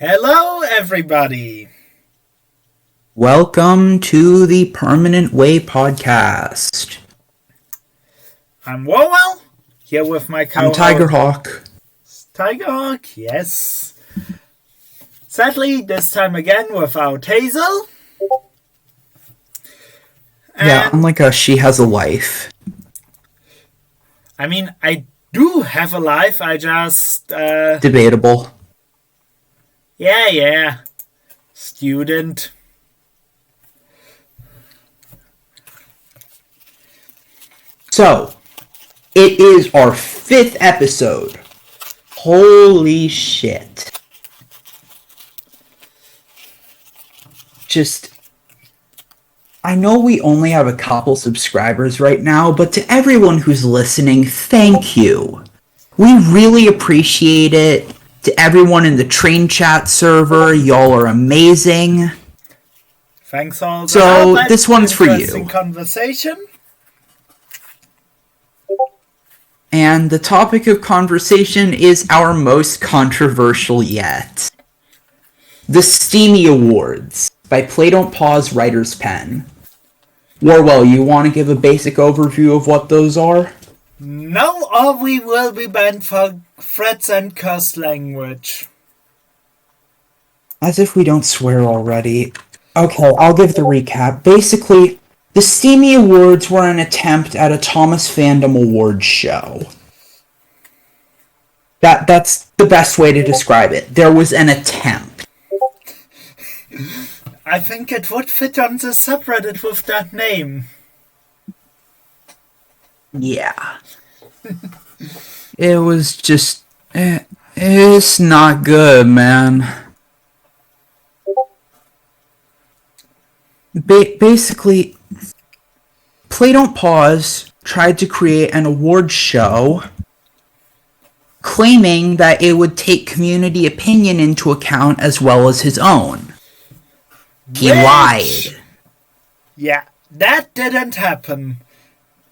Hello, everybody. Welcome to the Permanent Way podcast. I'm Warwell, here with my co-host. I'm Tigerhawk. Tigerhawk, yes. Sadly, this time again without Hazel. Yeah, unlike us, she has a life. I mean, I do have a life, I just... Debatable. Yeah. Student. So, it is our 5th episode. Holy shit. I know we only have a couple subscribers right now, but to everyone who's listening, thank you. We really appreciate it. To everyone in the train chat server, y'all are amazing. Thanks all. So, this one's for you. Conversation. And the topic of conversation is our most controversial yet. The Steamy Awards by Play Don't Pause Writer's Pen. Warwell, you want to give a basic overview of what those are? No, or we will be banned for threats and curse language. As if we don't swear already. Okay, I'll give the recap. Basically, the Steamy Awards were an attempt at a Thomas Fandom Awards show. That's the best way to describe it. There was an attempt. I think it would fit on the subreddit with that name. Yeah. It was just... It's not good, man. Basically, Play Don't Pause tried to create an award show claiming that it would take community opinion into account as well as his own. He lied. Yeah, that didn't happen.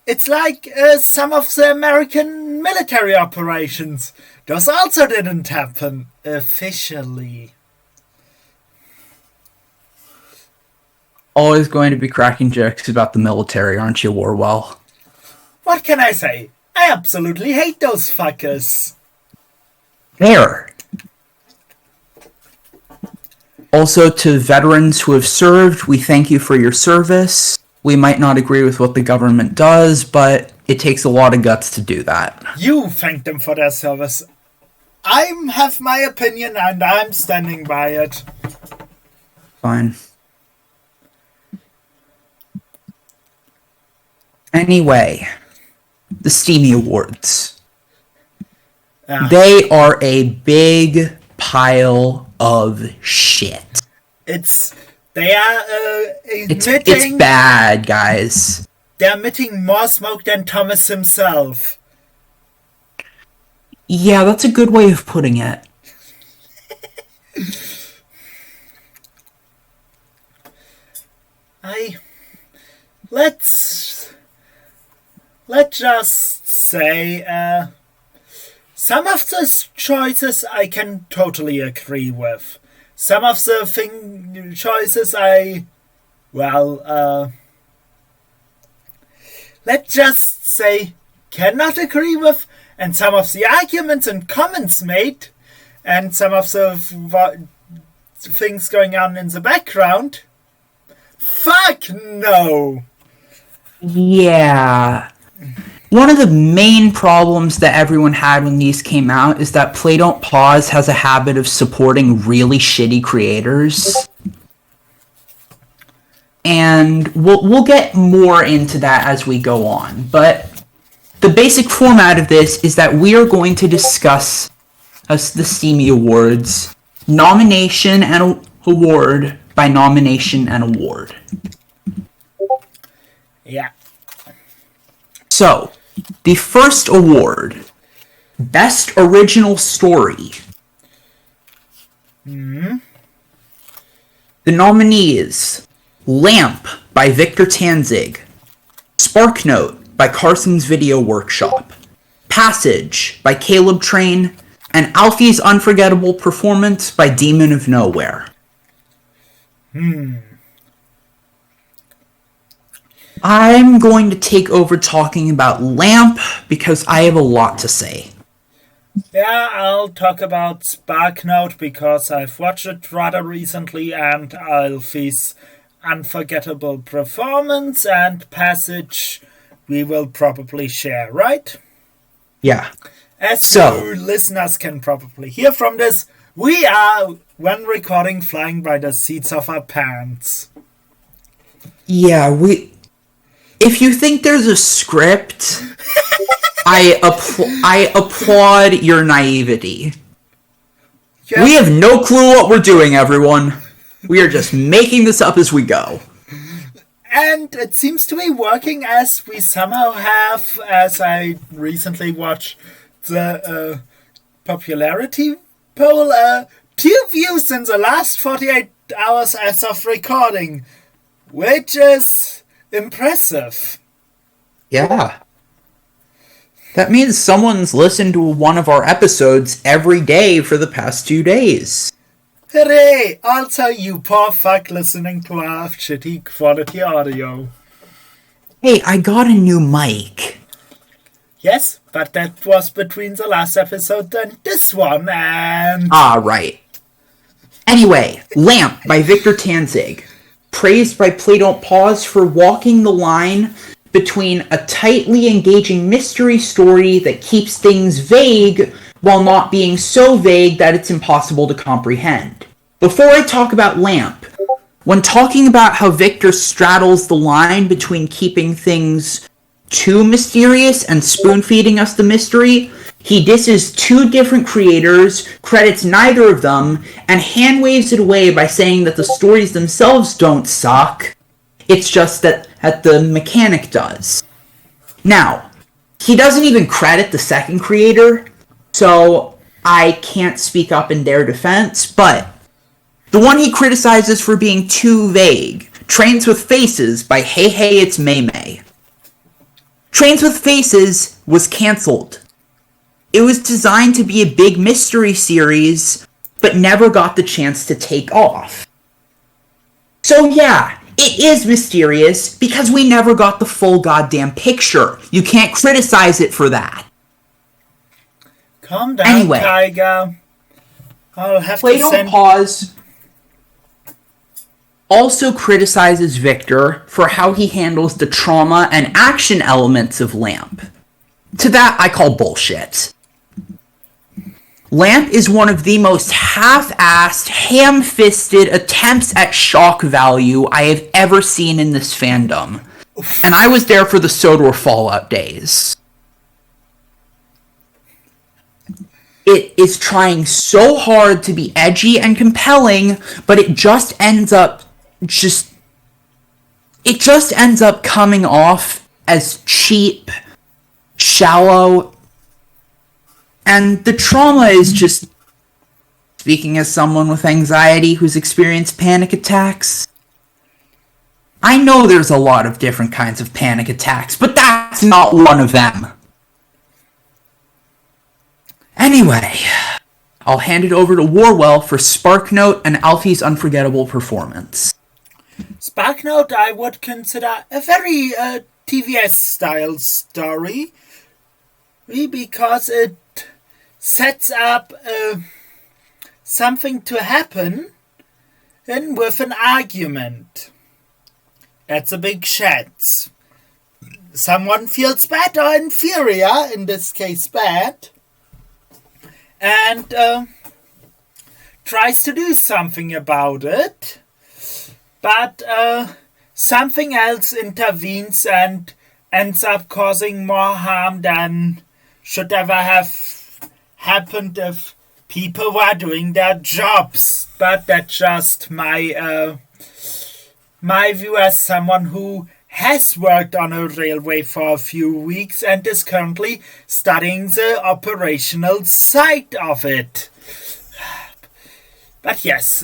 It's like some of the American military operations. Those also didn't happen officially. Always going to be cracking jokes about the military, aren't you, Warwell? What can I say? I absolutely hate those fuckers. There. Also, to veterans who have served, we thank you for your service. We might not agree with what the government does, but it takes a lot of guts to do that. You thank them for their service. I have my opinion and I'm standing by it. Fine. Anyway, the Steamy Awards. They are a big pile of shit. It's bad, guys. They're emitting more smoke than Thomas himself. Yeah, that's a good way of putting it. Let's just say, some of the choices I can totally agree with. Some of the choices let's just say cannot agree with, and some of the arguments and comments made, and some of the things going on in the background, fuck no! Yeah. One of the main problems that everyone had when these came out is that Play Don't Pause has a habit of supporting really shitty creators. And we'll get more into that as we go on. But the basic format of this is that we are going to discuss the Steamy Awards nomination and award by nomination and award. Yeah. So, the first award, Best Original Story. The nominees, Lamp by Victor Tanzig, Sparknote by Carson's Video Workshop, Passage by Caleb Train, and Alfie's unforgettable performance by Demon of Nowhere. I'm going to take over talking about Lamp because I have a lot to say. Yeah, I'll talk about Sparknote because I've watched it rather recently, and Alfie's unforgettable performance and passage we will probably share, right? Yeah. As you listeners can probably hear from this, we are, when recording, flying by the seats of our pants. Yeah, if you think there's a script, I applaud your naivety. Yeah. We have no clue what we're doing, everyone. We are just making this up as we go. And it seems to be working, as we somehow have, as I recently watched the popularity poll, 2 views in the last 48 hours as of recording, which is impressive. Yeah. That means someone's listened to one of our episodes every day for the past 2 days. Hooray! Also, you poor fuck listening to our shitty quality audio. Hey, I got a new mic. Yes, but that was between the last episode and this one, and... Ah, right. Anyway, Lamp by Victor Tanzig. Praised by Play Don't Pause for walking the line between a tightly engaging mystery story that keeps things vague while not being so vague that it's impossible to comprehend. Before I talk about Lamp, when talking about how Victor straddles the line between keeping things too mysterious and spoon-feeding us the mystery, he disses 2 different creators, credits neither of them, and hand-waves it away by saying that the stories themselves don't suck. It's just that the mechanic does. Now, he doesn't even credit the second creator, so I can't speak up in their defense, but the one he criticizes for being too vague, Trains with Faces by Hey Hey It's May May. Trains with Faces was cancelled. It was designed to be a big mystery series, but never got the chance to take off. So yeah, it is mysterious because we never got the full goddamn picture. You can't criticize it for that. Calm down, Tiger. I'll have Play Don't Pause also criticizes Victor for how he handles the trauma and action elements of Lamp. To that, I call bullshit. Lamp is one of the most half-assed, ham-fisted attempts at shock value I have ever seen in this fandom. And I was there for the Sodor Fallout days. It is trying so hard to be edgy and compelling, but it just ends up coming off as cheap, shallow, and the trauma is just, speaking as someone with anxiety who's experienced panic attacks, I know there's a lot of different kinds of panic attacks, but that's not one of them. Anyway, I'll hand it over to Warwell for Sparknote and Alfie's unforgettable performance. Sparknote I would consider a very TVS-style story, because it sets up something to happen and with an argument. That's a big chance. Someone feels bad or inferior, in this case bad, and tries to do something about it, but something else intervenes and ends up causing more harm than should ever have happened if people were doing their jobs. But that's just my view as someone who has worked on a railway for a few weeks and is currently studying the operational side of it. But yes,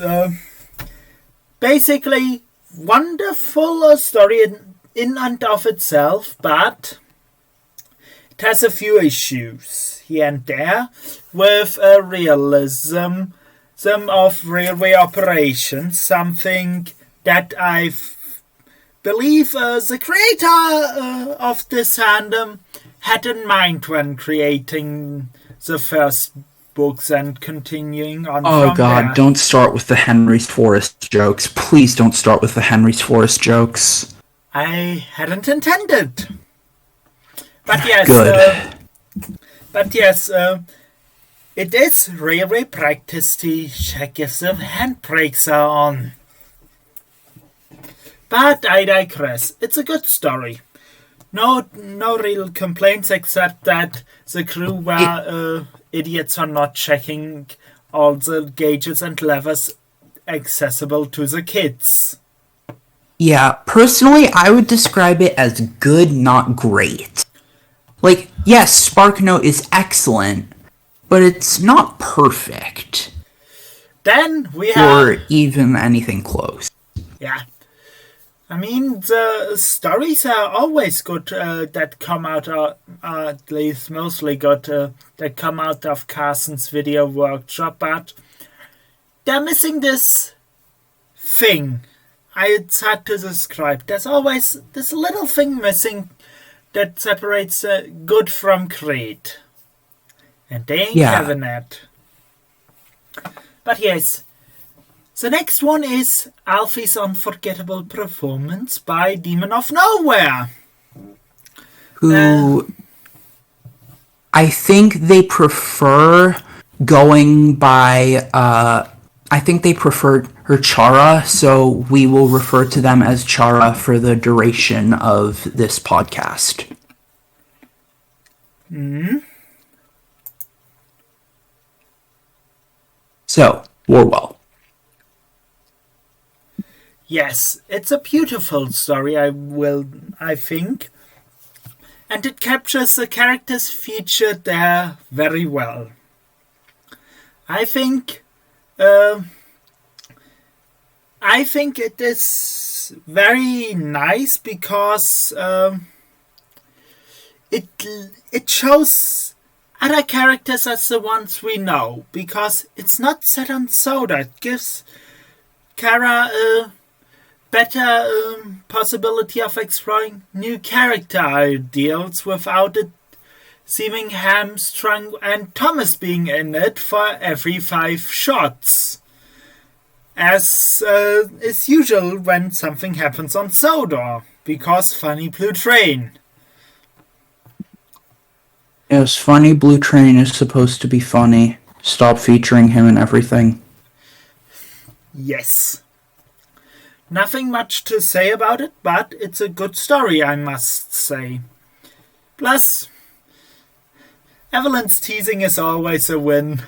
basically wonderful story in and of itself, but it has a few issues here and there with realism, some of railway operations, something that I believe the creator of this fandom had in mind when creating the first books and continuing on Oh from god, there. don't start with the Henry's Forest jokes. Please don't start with the Henry's Forest jokes. I hadn't intended. But yes, Good. It is railway practice to check if the handbrakes are on. But I digress. It's a good story. No real complaints except that the crew were idiots for not checking all the gauges and levers accessible to the kids. Yeah, personally, I would describe it as good, not great. Like, yes, SparkNote is excellent, but it's not perfect. Then we have... Or even anything close. Yeah. I mean, the stories are always good that come out, at least mostly good, that come out of Carson's video workshop, but they're missing this thing. It's hard to describe. There's always this little thing missing that separates good from great. And they ain't having that. But yes. The next one is Alfie's unforgettable performance by Demon of Nowhere. Who I think they prefer going by, I think they prefer her Chara, so we will refer to them as Chara for the duration of this podcast. So, Warwell. Yes, it's a beautiful story, I think. And it captures the characters featured there very well. I think it is very nice because it shows other characters as the ones we know, because it's not set on soda. It gives Kara a better possibility of exploring new character ideals without it seeming hamstrung and Thomas being in it for every 5 shots, as is usual when something happens on Sodor, because Funny Blue Train. Yes, Funny Blue Train is supposed to be funny. Stop featuring him and everything. Yes. Nothing much to say about it, but it's a good story, I must say. Plus, Evelyn's teasing is always a win.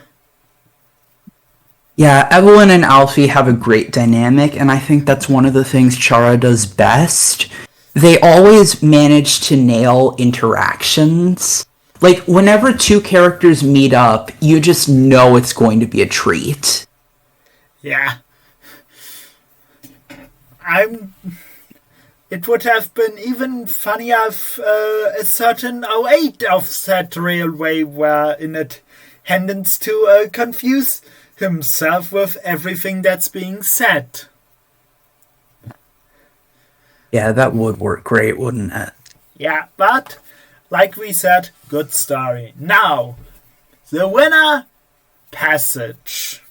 Yeah, Evelyn and Alfie have a great dynamic, and I think that's one of the things Chara does best. They always manage to nail interactions. Like, whenever 2 characters meet up, you just know it's going to be a treat. Yeah. It would have been even funnier if a certain 08 offset railway were in attendance to confuse himself with everything that's being said. Yeah, that would work great, wouldn't it? Yeah, but, like we said, good story. Now, the winner, Passage.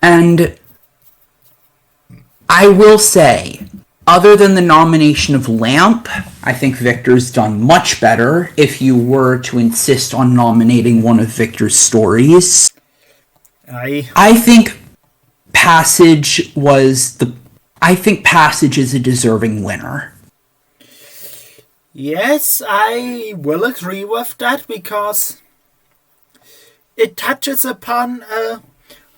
And I will say, other than the nomination of Lamp, I think Victor's done much better if you were to insist on nominating one of Victor's stories. I think Passage is a deserving winner. Yes, I will agree with that, because it touches upon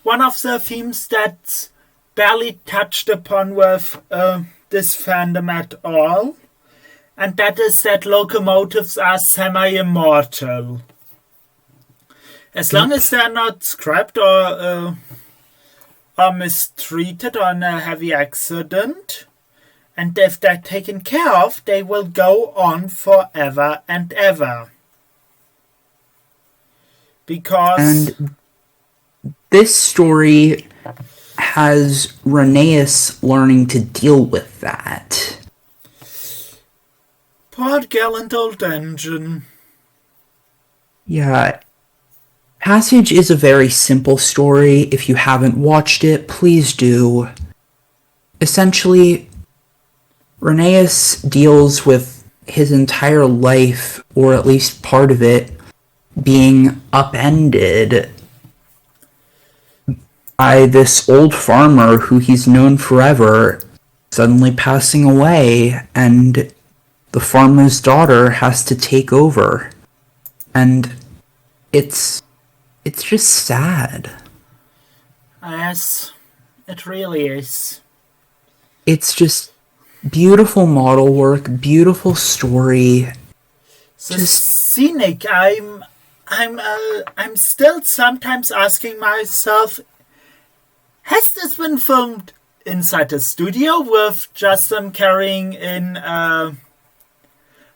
one of the themes that's barely touched upon with this fandom at all, and that is that locomotives are semi-immortal. As long as they're not scrapped or mistreated or in a heavy accident, and if they're taken care of, they will go on forever and ever. Because... And this story has Rheneas learning to deal with that. Poor gallant old engine. Yeah. Passage is a very simple story. If you haven't watched it, please do. Essentially, Rheneas deals with his entire life, or at least part of it, being upended by this old farmer who he's known forever suddenly passing away, and the farmer's daughter has to take over. And it's just sad. Yes, it really is. It's just beautiful model work, beautiful story. Just scenic. I'm still sometimes asking myself, has this been filmed inside a studio with just them carrying in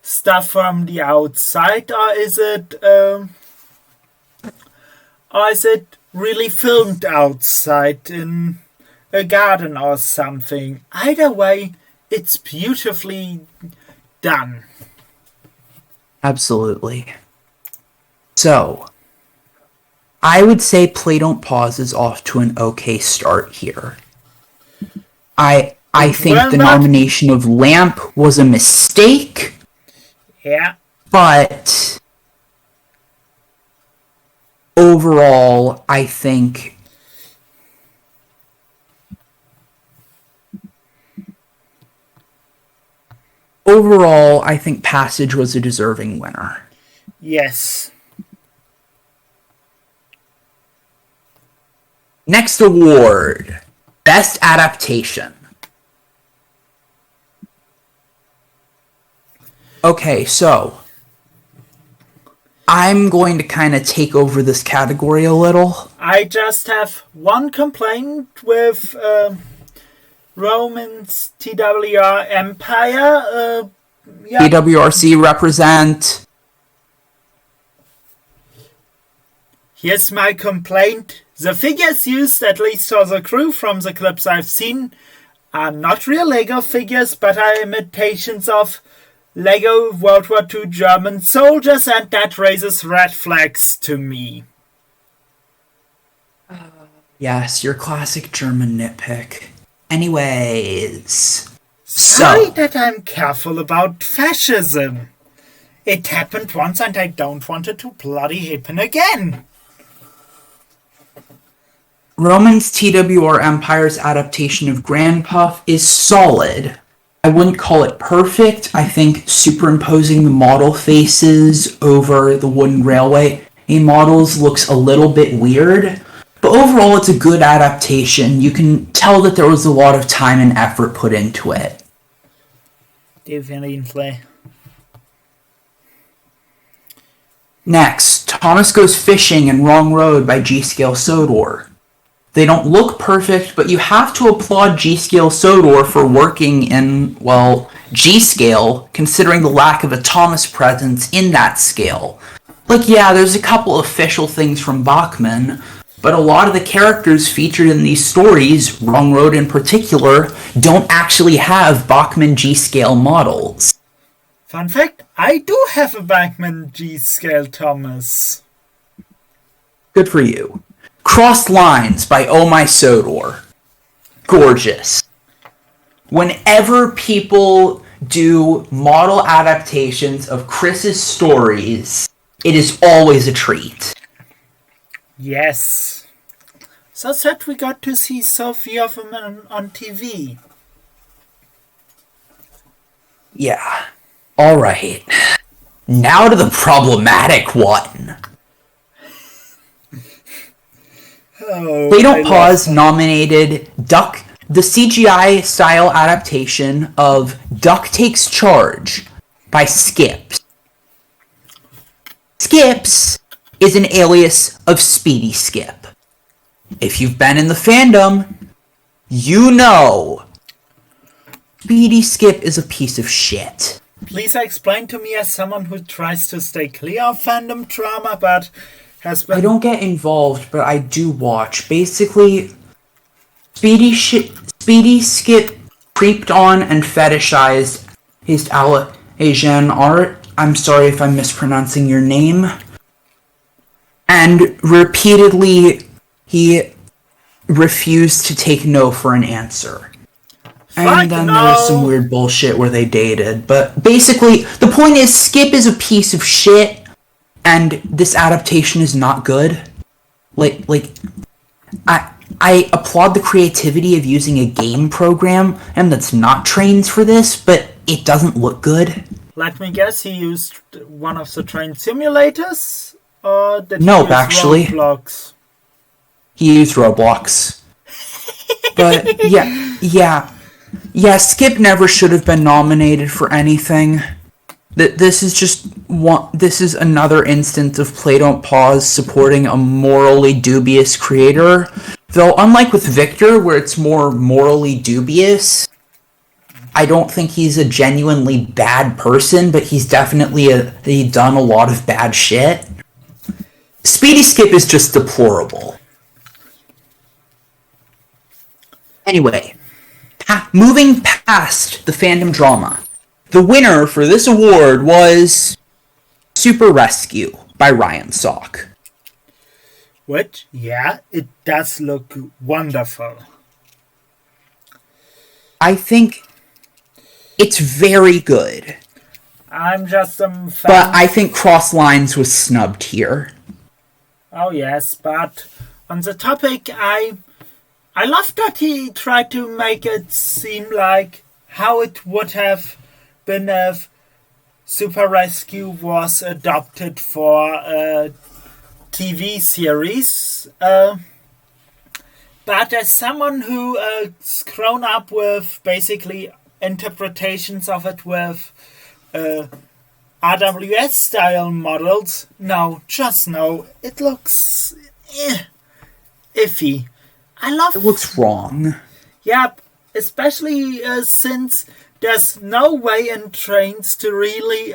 stuff from the outside, or is it really filmed outside in a garden or something? Either way, it's beautifully done. Absolutely. So, I would say Play Don't Pause is off to an okay start here. I think the nomination of Lamp was a mistake. Yeah. But overall, I think Passage was a deserving winner. Yes. Next award, Best Adaptation. Okay, so I'm going to kind of take over this category a little. I just have one complaint with Roman's TWR Empire. TWRC represent. Here's my complaint. The figures used, at least for the crew from the clips I've seen, are not real Lego figures, but are imitations of Lego World War II German soldiers, and that raises red flags to me. Yes, your classic German nitpick. Anyways. Sorry that I'm careful about fascism. It happened once and I don't want it to bloody happen again. Roman's TWR Empire's adaptation of Grand Puff is solid. I wouldn't call it perfect. I think superimposing the model faces over the wooden railway models looks a little bit weird. But overall, it's a good adaptation. You can tell that there was a lot of time and effort put into it. Definitely. Next, Thomas Goes Fishing and Wrong Road by G-Scale Sodor. They don't look perfect, but you have to applaud G-Scale Sodor for working in, well, G-Scale, considering the lack of a Thomas presence in that scale. Like, yeah, there's a couple official things from Bachmann, but a lot of the characters featured in these stories, Wrong Road in particular, don't actually have Bachmann G-Scale models. Fun fact, I do have a Bachmann G-Scale Thomas. Good for you. Crossed Lines by Oh My Sodor. Gorgeous. Whenever people do model adaptations of Chris's stories, it is always a treat. Yes. So sad we got to see so few of them on TV. Yeah. Alright. Now to the problematic one. Play Don't Pause nominated the CGI style adaptation of Duck Takes Charge by Skips. Skips is an alias of Speedy Skip. If you've been in the fandom, you know Speedy Skip is a piece of shit. Please explain to me as someone who tries to stay clear of fandom drama, but has been... I don't get involved, but I do watch. Basically, Speedy Skip creeped on and fetishized his Asian art. I'm sorry if I'm mispronouncing your name. And repeatedly, he refused to take no for an answer. And then there was some weird bullshit where they dated. But basically, the point is, Skip is a piece of shit, and this adaptation is not good. I applaud the creativity of using a game program, and that's not trained for this, but it doesn't look good. Let me guess, he used one of the train simulators? Or did he No, use actually. Roblox? He used Roblox. But, yeah, Skip never should have been nominated for anything. This is another instance of Play Don't Pause supporting a morally dubious creator. Though, unlike with Victor, where it's more morally dubious, I don't think he's a genuinely bad person, but he's definitely done a lot of bad shit. Speedy Skip is just deplorable. Anyway, moving past the fandom drama, the winner for this award was Super Rescue by Ryan Sock. Which, yeah, it does look wonderful. I think it's very good. I'm just some fan. But I think Cross Lines was snubbed here. Oh yes, but on the topic, I love that he tried to make it seem like how it would have been if Super Rescue was adopted for a TV series. But as someone who has grown up with basically interpretations of it with RWS style models, it looks iffy. It looks wrong. Yep, especially since there's no way in trains to really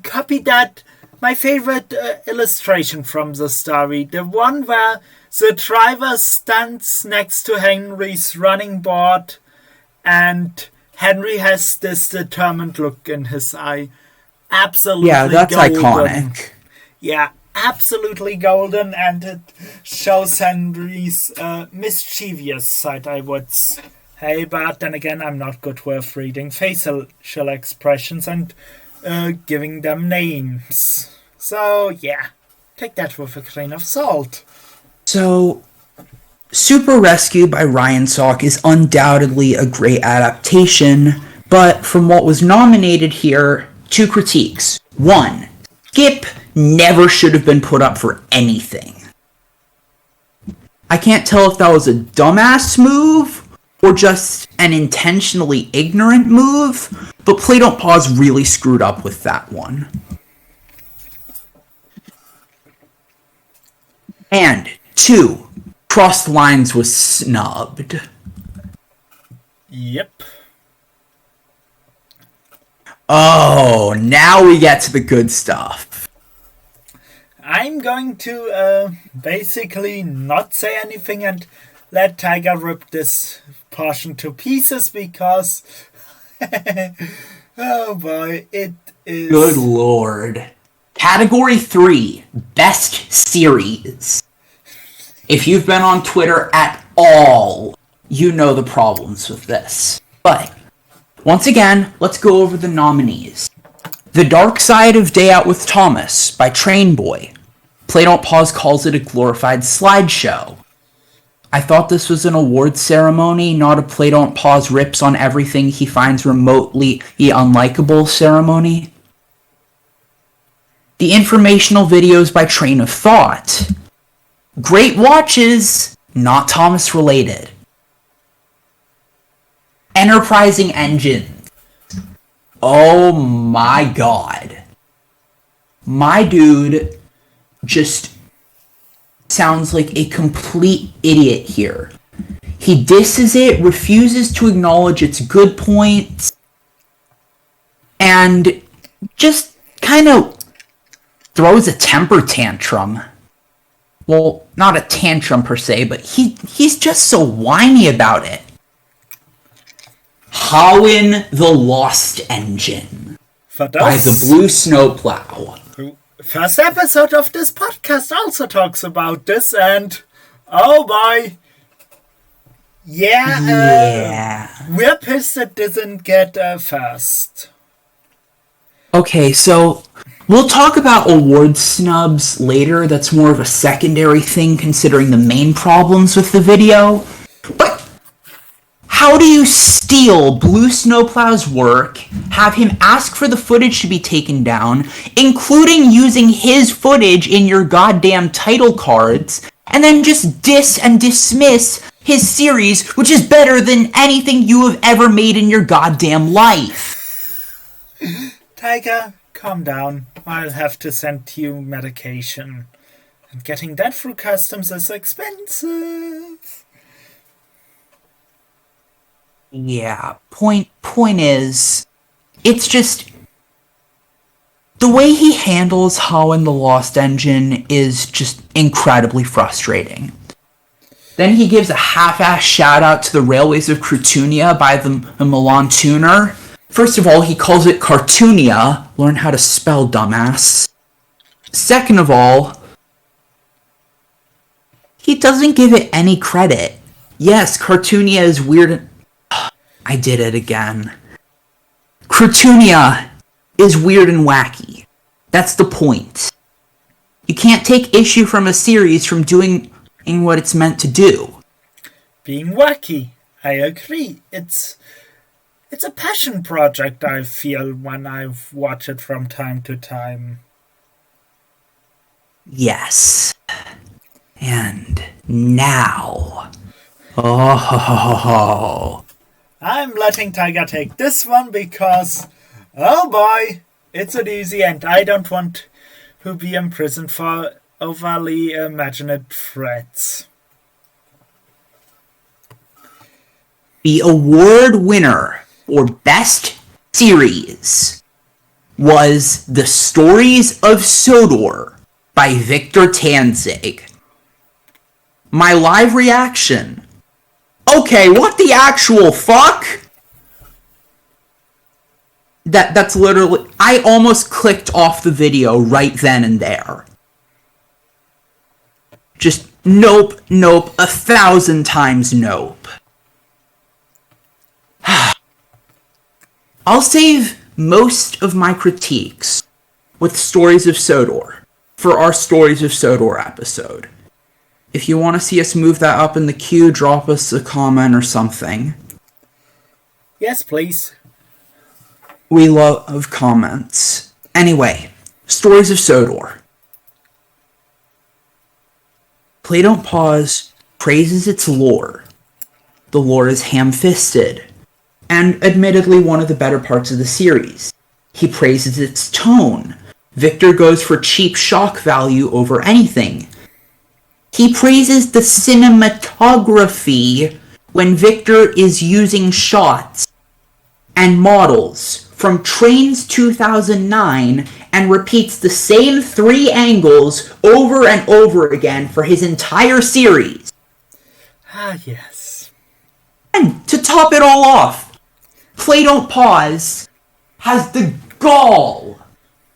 copy that. My favorite illustration from the story, the one where the driver stands next to Henry's running board and Henry has this determined look in his eye. Absolutely golden. Yeah, that's iconic. Yeah, absolutely golden, and it shows Henry's mischievous side, I would say. But then again, I'm not good with reading facial expressions and giving them names. So, yeah, take that with a grain of salt. So, Super Rescue by Ryan Sock is undoubtedly a great adaptation, but from what was nominated here, 2 critiques. 1, Skip never should have been put up for anything. I can't tell if that was a dumbass move or just an intentionally ignorant move, but Play Don't Pause really screwed up with that one. And 2, Crossed Lines was snubbed. Yep. Oh, now we get to the good stuff. I'm going to basically not say anything and let Tiger rip this portion to pieces because oh boy, it is... Good lord. Category 3, Best Series. If you've been on Twitter at all, you know the problems with this. But, once again, let's go over the nominees. The Dark Side of Day Out with Thomas by Train Boy. Play Don't Pause calls it a glorified slideshow. I thought this was an award ceremony, not a Play Don't Pause rips on everything he finds remotely unlikable ceremony. The informational videos by Train of Thought. Great watches, not Thomas related. Enterprising Engines. Oh my god. My dude just sounds like a complete idiot here. He disses it, refuses to acknowledge its good points, and just kind of throws a temper tantrum. Well, not a tantrum per se, but he's just so whiny about it. Howin' the Lost Engine by the Blue Snowplow. First episode of this podcast also talks about this, and oh boy. Yeah. We're pissed it didn't get first. Okay, so we'll talk about award snubs later. That's more of a secondary thing considering the main problems with the video. But how do you steal Blue Snowplow's work, have him ask for the footage to be taken down, including using his footage in your goddamn title cards, and then just diss and dismiss his series, which is better than anything you have ever made in your goddamn life? Tiger, calm down. I'll have to send you medication. And getting that through customs is expensive. Yeah, point is, it's just the way he handles Howin' the Lost Engine is just incredibly frustrating. Then he gives a half-ass shout-out to the Railways of Cartoonia by the Milan Tuner. First of all, he calls it Cartoonia. Learn how to spell, dumbass. Second of all, he doesn't give it any credit. Yes, Cartoonia is weird. I did it again. Cartoonia is weird and wacky. That's the point. You can't take issue from a series from doing what it's meant to do. Being wacky, I agree. It's a passion project, I feel, when I watch it from time to time. Yes. And now... Oh. I'm letting Tiger take this one because, oh boy, it's a doozy and I don't want to be imprisoned for overly imagined threats. The award winner for Best Series was The Stories of Sodor by Victor Tanzig. My live reaction. Okay, what the actual fuck? That's literally... I almost clicked off the video right then and there. Just nope, 1,000 times nope. I'll save most of my critiques with Stories of Sodor for our Stories of Sodor episode. If you want to see us move that up in the queue, drop us a comment or something. Yes, please. We love comments. Anyway, Stories of Sodor. Play Don't Pause praises its lore. The lore is ham-fisted, and admittedly one of the better parts of the series. He praises its tone. Victor goes for cheap shock value over anything. He praises the cinematography when Victor is using shots and models from Trains 2009 and repeats the same 3 angles over and over again for his entire series. Ah, yes. And to top it all off, Play Don't Pause has the gall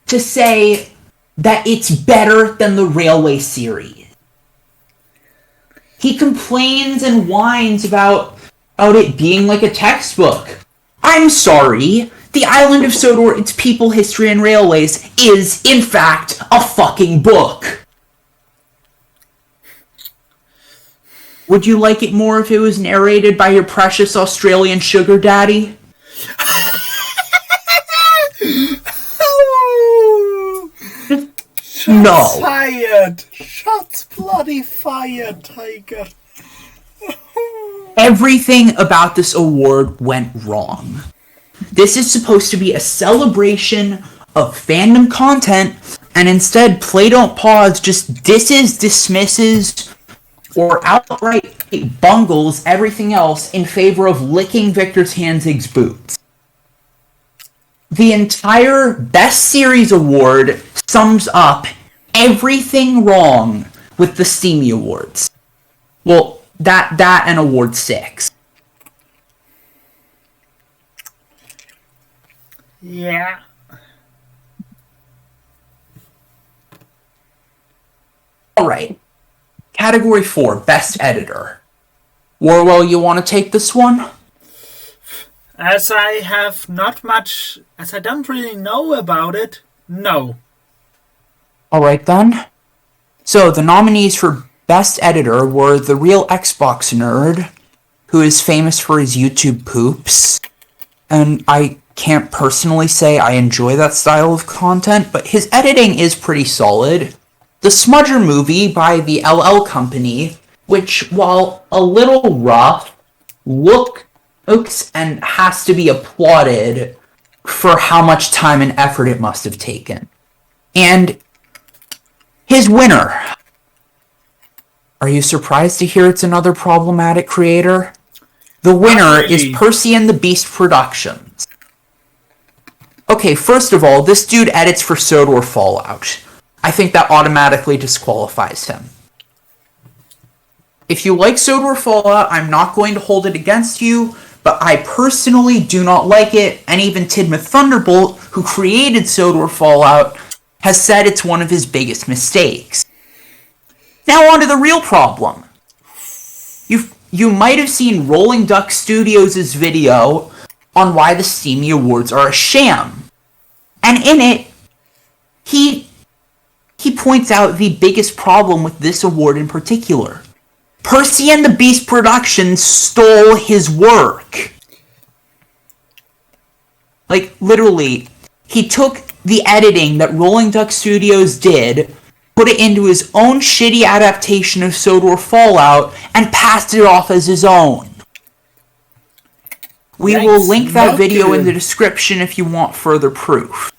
to say that it's better than the Railway series. He complains and whines about it being like a textbook. I'm sorry, The Island of Sodor, Its People, History, and Railways is, in fact, a fucking book. Would you like it more if it was narrated by your precious Australian sugar daddy? Shots fired! Shots bloody fired, Tiger. Everything about this award went wrong. This is supposed to be a celebration of fandom content, and instead Play Don't Pause just disses, dismisses, or outright bungles everything else in favor of licking Victor Tanzig's boots. The entire Best Series award sums up everything wrong with the Steamy Awards. Well, that and Award 6. Yeah. Alright. Category 4, Best Editor. Warwell, you want to take this one? As I have not much, as I don't really know about it, no. Alright then. So, the nominees for Best Editor were the real Xbox nerd, who is famous for his YouTube poops. And I can't personally say I enjoy that style of content, but his editing is pretty solid. The Smudger movie by the LL Company, which, while a little rough, looks and has to be applauded for how much time and effort it must have taken. And his winner. Are you surprised to hear it's another problematic creator? The winner is Percy and the Beast Productions. Okay, first of all, this dude edits for Sodor Fallout. I think that automatically disqualifies him. If you like Sodor Fallout, I'm not going to hold it against you, but I personally do not like it, and even Tidmouth Thunderbolt, who created Sodor Fallout, has said it's one of his biggest mistakes. Now on to the real problem. You might have seen Rolling Duck Studios' video on why the Steamy Awards are a sham. And in it, he points out the biggest problem with this award in particular. Percy and the Beast Productions stole his work. Like, literally, he took the editing that Rolling Duck Studios did, put it into his own shitty adaptation of Sodor Fallout, and passed it off as his own. We will link that video in the description if you want further proof.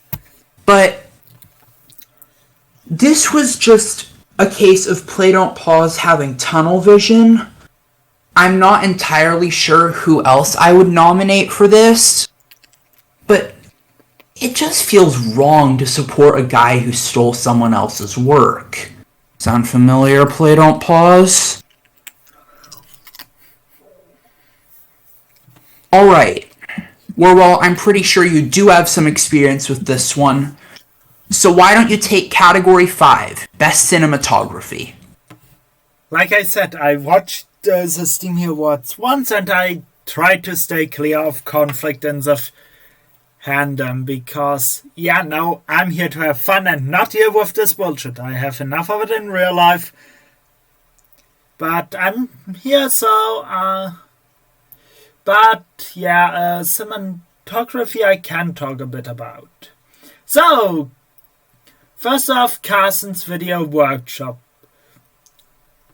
But this was just a case of Play Don't Pause having tunnel vision. I'm not entirely sure who else I would nominate for this, but it just feels wrong to support a guy who stole someone else's work. Sound familiar, Play Don't Pause? Alright. Warwell, I'm pretty sure you do have some experience with this one. So why don't you take Category 5, Best Cinematography? Like I said, I watched the Steamy Awards once and I tried to stay clear of conflict and of fandom because, yeah, no, I'm here to have fun and not deal with this bullshit. I have enough of it in real life. But I'm here, so, cinematography I can talk a bit about. So, first off, Carson's Video Workshop.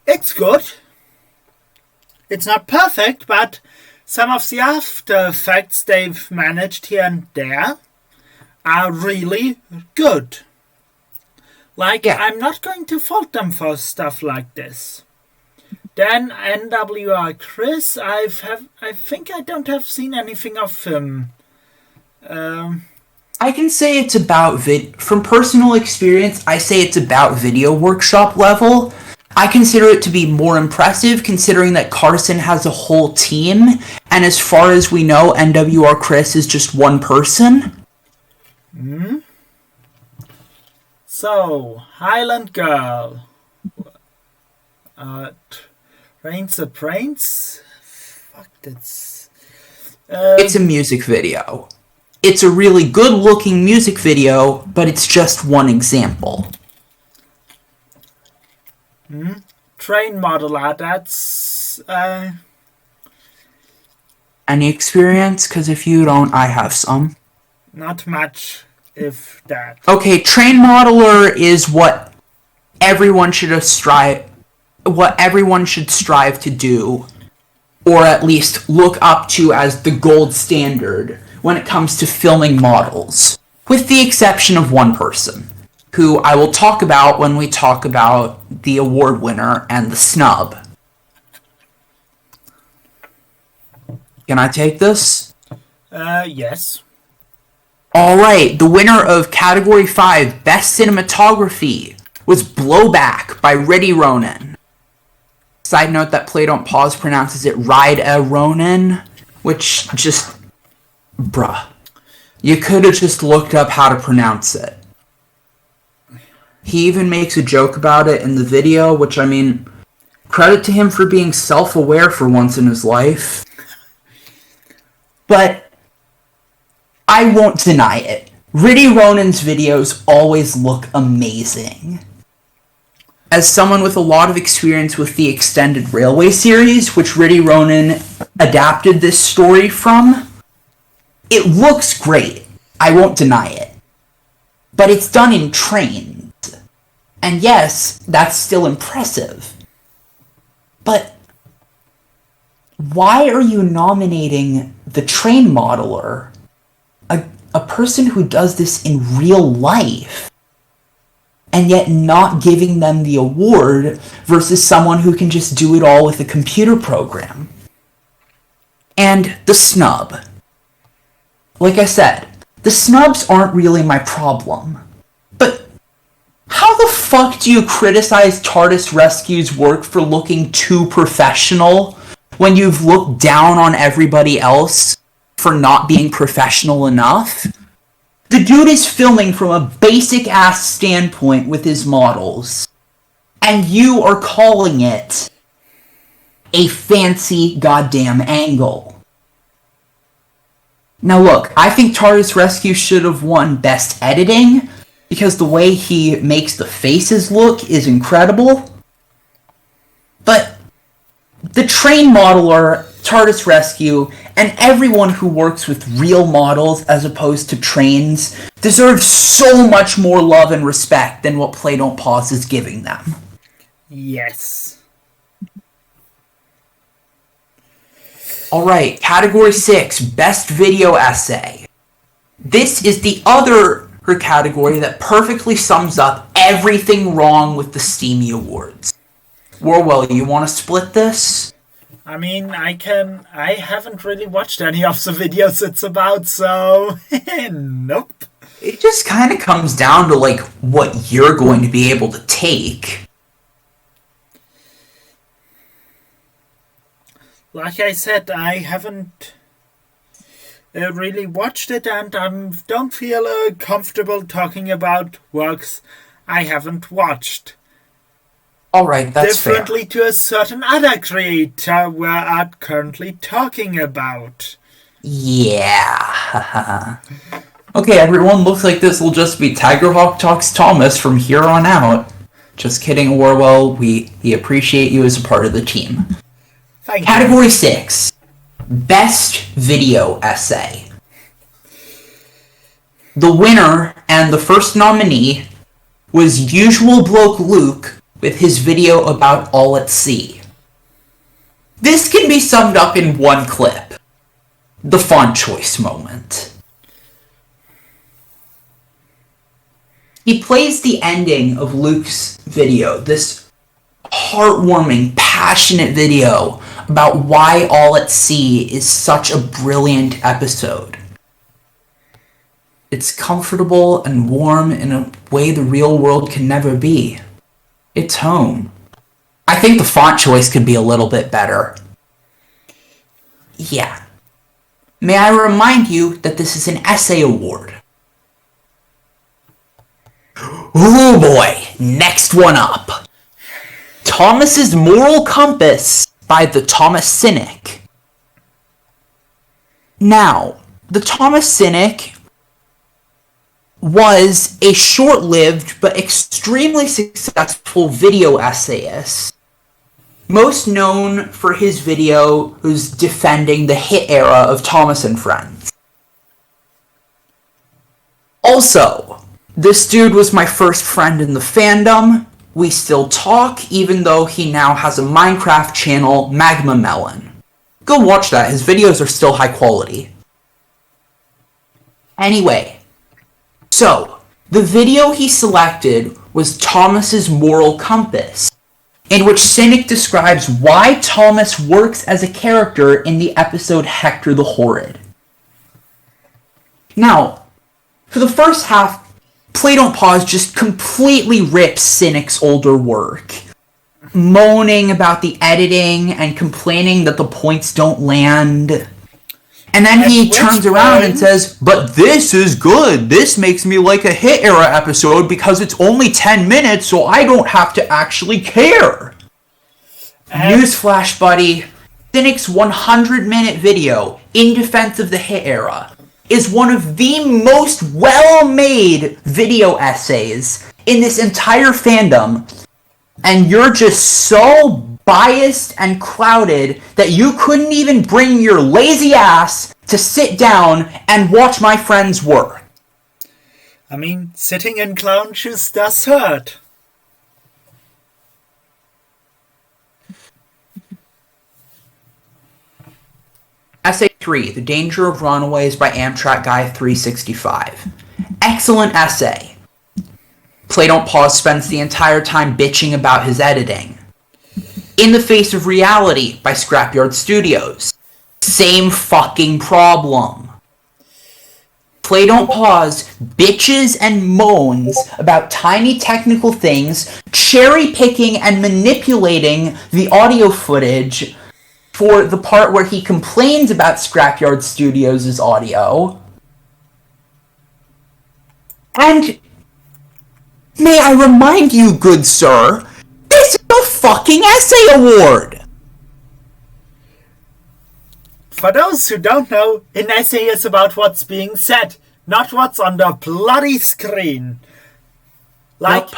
It's good. It's not perfect, but some of the after effects they've managed here and there are really good. Like, yeah. I'm not going to fault them for stuff like this. Then NWR Chris, I think I don't have seen anything of him. I can say it's about from personal experience, I say it's about Video Workshop level. I consider it to be more impressive considering that Carson has a whole team, and as far as we know, NWR Chris is just one person. So, Highland Girl. Rains the Brains? Fuck, that's... It's a music video. It's a really good-looking music video, but it's just one example. Train Modeler, that's... Any experience? Because if you don't, I have some. Not much, if that. Okay, Train Modeler is what everyone should strive to do, or at least look up to as the gold standard when it comes to filming models, with the exception of one person, who I will talk about when we talk about the award winner and the snub. Can I take this? Yes. Alright, the winner of Category 5, Best Cinematography, was Blowback by Riddy Ronan. Side note that Play Don't Pause pronounces it Ride-a-Ronan, which just... bruh. You could have just looked up how to pronounce it. He even makes a joke about it in the video, which, I mean, credit to him for being self-aware for once in his life. But I won't deny it. Riddy Ronan's videos always look amazing. As someone with a lot of experience with the extended Railway series, which Riddy Ronan adapted this story from, it looks great. I won't deny it. But it's done in trains. And yes, that's still impressive. But why are you nominating the train modeler, a person who does this in real life, and yet not giving them the award versus someone who can just do it all with a computer program? And the snub. Like I said, the snubs aren't really my problem. But how the fuck do you criticize TARDIS Rescue's work for looking too professional when you've looked down on everybody else for not being professional enough? The dude is filming from a basic-ass standpoint with his models, and you are calling it a fancy goddamn angle. Now look, I think TARDIS Rescue should have won Best Editing, because the way he makes the faces look is incredible. But the train modeler, TARDIS Rescue, and everyone who works with real models as opposed to trains deserve so much more love and respect than what Play Don't Pause is giving them. Yes. Alright, Category 6, Best Video Essay. This is the other category that perfectly sums up everything wrong with the Steamy Awards. Warwell, you want to split this? I mean, I haven't really watched any of the videos it's about, so nope. It just kind of comes down to, like, what you're going to be able to take. Like I said, I haven't really watched it, and I don't feel comfortable talking about works I haven't watched. Alright, that's Differently fair. to a certain other creator we are currently talking about. Yeah. Okay, everyone, looks like this will just be Tigerhawk Talks Thomas from here on out. Just kidding, Warwell. We appreciate you as a part of the team. Thank you. Category 6. Best Video Essay. The winner and the first nominee was Usual Bloke Luke with his video about All at Sea. This can be summed up in one clip. The font choice moment. He plays the ending of Luke's video, this heartwarming, passionate video about why All at Sea is such a brilliant episode. It's comfortable and warm in a way the real world can never be. It's home. I think the font choice could be a little bit better. Yeah. May I remind you that this is an essay award. Ooh boy, next one up. Thomas's Moral Compass by the Thomas Cynic. Now, the Thomas Cynic was a short-lived but extremely successful video essayist, most known for his video who's defending the hit era of Thomas and Friends. Also, this dude was my first friend in the fandom. We still talk, even though he now has a Minecraft channel, Magma Melon. Go watch that, his videos are still high quality. Anyway, so, the video he selected was Thomas's Moral Compass, in which Cynic describes why Thomas works as a character in the episode Hector the Horrid. Now, For the first half, Play Don't Pause just completely rips Cynic's older work, moaning about the editing and complaining that the points don't land. And then he turns around and says, but this is good. This makes me like a Hit Era episode because it's only 10 minutes, so I don't have to actually care. Newsflash, buddy. Cynic's 100-minute video in defense of the Hit Era is one of the most well-made video essays in this entire fandom. And you're just so biased and clouded that you couldn't even bring your lazy ass to sit down and watch my friend's work. I mean, sitting in clown shoes does hurt. Essay 3, The Danger of Runaways by Amtrak Guy 365. Excellent essay. Play Don't Pause spends the entire time bitching about his editing. In the Face of Reality by Scrapyard Studios. Same fucking problem. Play Don't Pause bitches and moans about tiny technical things, cherry-picking and manipulating the audio footage for the part where he complains about Scrapyard Studios' audio. And may I remind you, good sir, this is a fucking essay award! For those who don't know, an essay is about what's being said, not what's on the bloody screen. Like,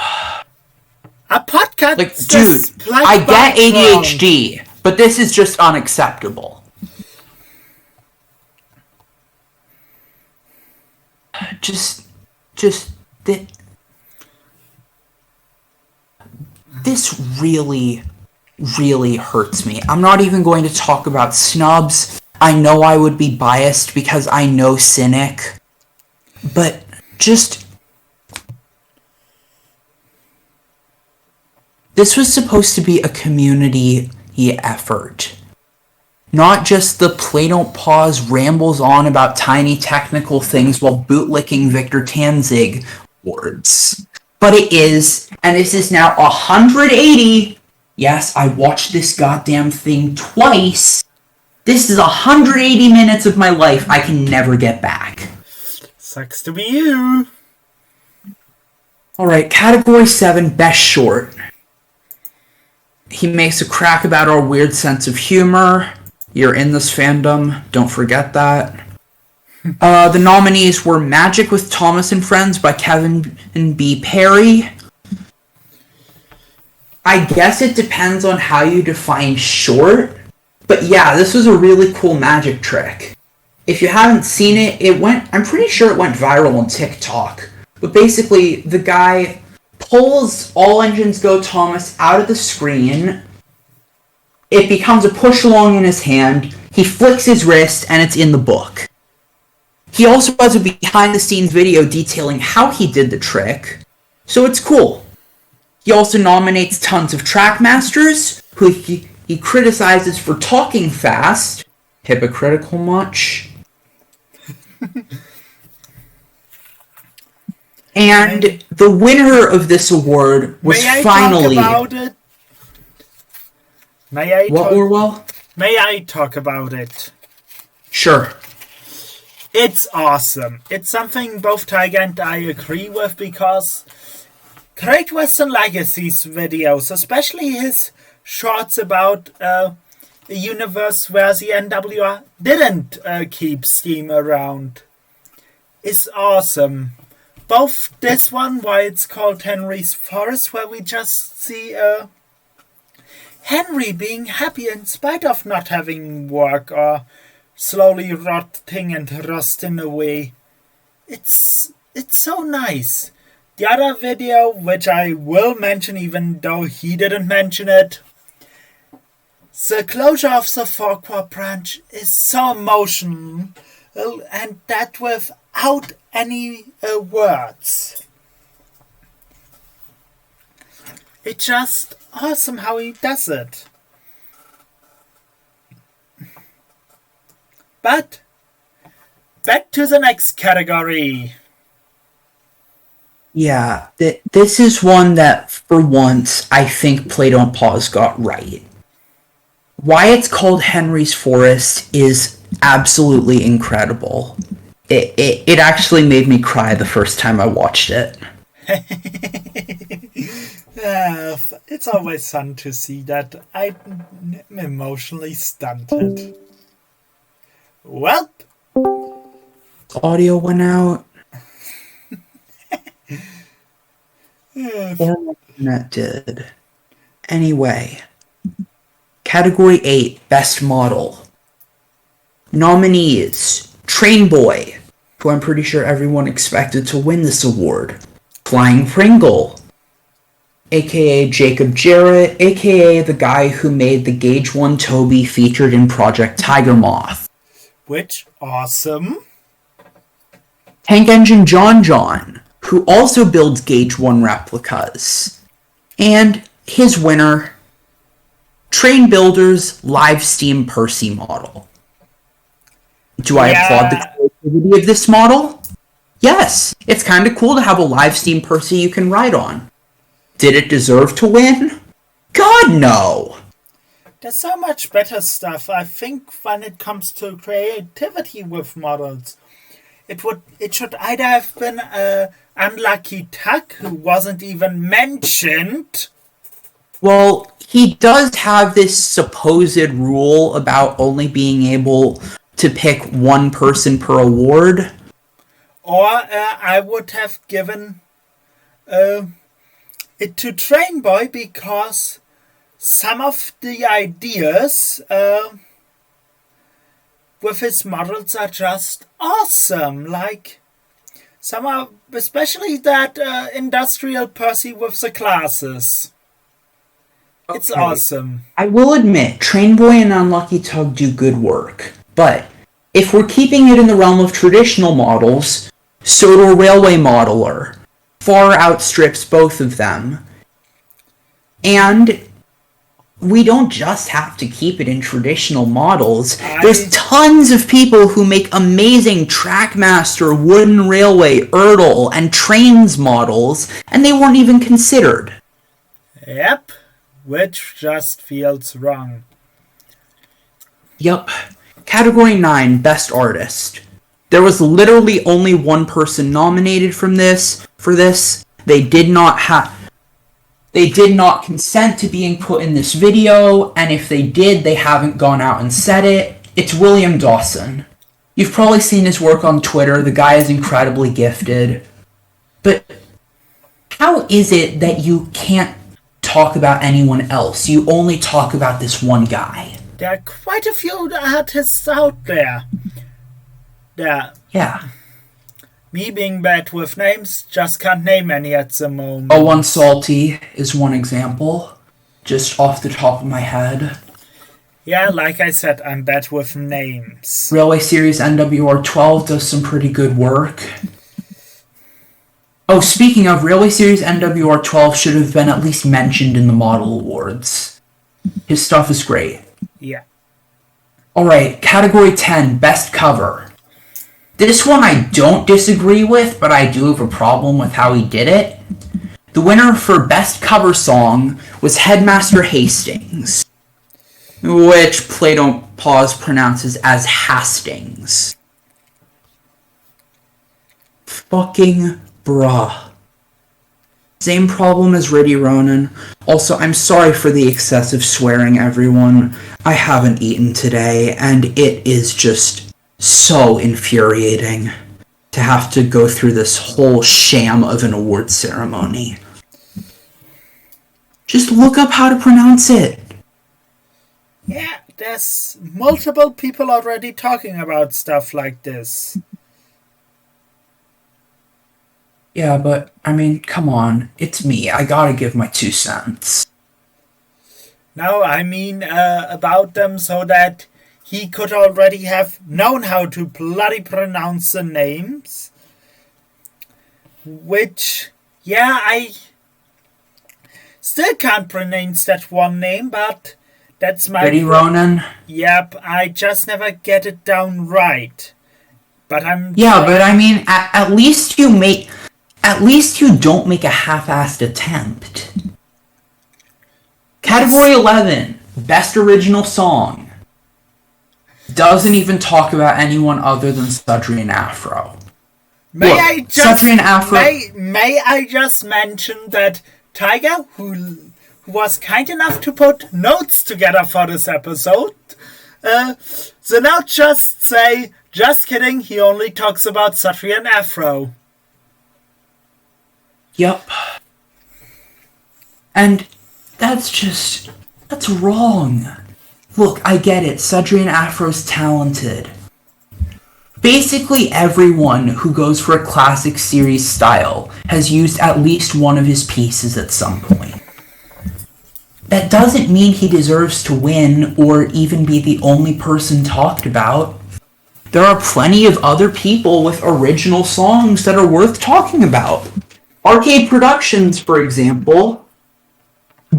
a podcast. Like, dude, I get ADHD, but this is just unacceptable. This really, really hurts me. I'm not even going to talk about snubs. I know I would be biased because I know Cynic, but just... This was supposed to be a community effort. Not just the Play Don't Pause rambles on about tiny technical things while bootlicking Victor Tanzig words. But it is, and this is now 180. Yes, I watched this goddamn thing twice. This is 180 minutes of my life I can never get back. Sucks to be you. Alright, category 7, best short. He makes a crack about our weird sense of humor. You're in this fandom, don't forget that. The nominees were Magic with Thomas and Friends by Kevin and B. Perry. I guess it depends on how you define short. But yeah, this was a really cool magic trick. If you haven't seen it, I'm pretty sure it went viral on TikTok. But basically, the guy pulls All Engines Go Thomas out of the screen. It becomes a push-along in his hand. He flicks his wrist, and it's in the book. He also has a behind-the-scenes video detailing how he did the trick, so it's cool. He also nominates tons of Trackmasters, who he criticizes for talking fast. Hypocritical much? And the winner of this award was finally... May I talk about it? Orwell? May I talk about it? Sure. It's awesome. It's something both Tiger and I agree with because Great Western Legacy's videos, especially his shorts about a universe where the NWR didn't keep Steam around, is awesome. Both this one, why it's called Henry's Forest, where we just see Henry being happy in spite of not having work or slowly rotting and rusting away. It's so nice. The other video, which I will mention even though he didn't mention it, the closure of the Farquhar branch is so emotional, and that without any words. It's just awesome how he does it. But back to the next category. Yeah, this is one that, for once, I think Play Don't Pause got right. Why it's called Henry's Forest is absolutely incredible. It actually made me cry the first time I watched it. It's always fun to see that I'm emotionally stunted. Well, Audio went out. Or my internet did. Anyway, Category 8, Best Model. Nominees: Train Boy, who I'm pretty sure everyone expected to win this award. Flying Pringle, aka Jacob Jarrett, aka the guy who made the Gauge 1 Toby featured in Project Tiger Moth. which awesome. Tank Engine John, who also builds Gauge 1 replicas. And his winner, Train Builder's Live Steam Percy model. Do I applaud the creativity of this model? Yes, it's kind of cool to have a live Steam Percy you can ride on. Did it deserve to win? God, no! There's so much better stuff, I think, when it comes to creativity with models. It should either have been Unlucky Tuck, who wasn't even mentioned. Well, he does have this supposed rule about only being able to pick one person per award. Or I would have given it to Train Boy because some of the ideas with his models are just awesome. Like some are, especially that industrial Percy with the glasses. Okay. It's awesome. I will admit, Train Boy and Unlucky Tug do good work, but if we're keeping it in the realm of traditional models, Sodor Railway Modeler far outstrips both of them. And we don't just have to keep it in traditional models. There's tons of people who make amazing Trackmaster, Wooden Railway, Erdl, and Trains models, and they weren't even considered. Yep, which just feels wrong. Yup. Category 9, Best Artist. There was literally only one person nominated for this. They did not consent to being put in this video, and if they did, they haven't gone out and said it. It's William Dawson. You've probably seen his work on Twitter. The guy is incredibly gifted. But how is it that you can't talk about anyone else? You only talk about this one guy. There are quite a few artists out there. Yeah. Me being bad with names, just can't name any at the moment. Oh, One Salty is one example, just off the top of my head. Yeah, like I said, I'm bad with names. Railway Series NWR 12 does some pretty good work. Oh, speaking of, Railway Series NWR 12 should have been at least mentioned in the Model Awards. His stuff is great. Yeah. Alright, Category 10, Best Cover. This one I don't disagree with, but I do have a problem with how he did it. The winner for Best Cover Song was Headmaster Hastings, which Play Don't Pause pronounces as Hastings. Fucking bruh. Same problem as Riddy Ronan. Also, I'm sorry for the excessive swearing, everyone. I haven't eaten today, and it is just so infuriating to have to go through this whole sham of an award ceremony. Just look up how to pronounce it. Yeah, there's multiple people already talking about stuff like this. Yeah, but, I mean, come on. It's me. I gotta give my 2 cents. No, I mean about them so that he could already have known how to bloody pronounce the names. Which, yeah, I still can't pronounce that one name, but that's my... Riddy Ronan? Yep, I just never get it down right. But I'm... Yeah, but I mean, at least you make... at least you don't make a half-assed attempt. Category 11, Best Original Song. Doesn't even talk about anyone other than Sudri and Afro. May I just mention that Tiger, who was kind enough to put notes together for this episode, the note just say, just kidding, he only talks about Sudri and Afro. Yep. And that's wrong. Look, I get it, Sudri and Afro's talented. Basically everyone who goes for a classic series style has used at least one of his pieces at some point. That doesn't mean he deserves to win or even be the only person talked about. There are plenty of other people with original songs that are worth talking about. Arcade Productions, for example,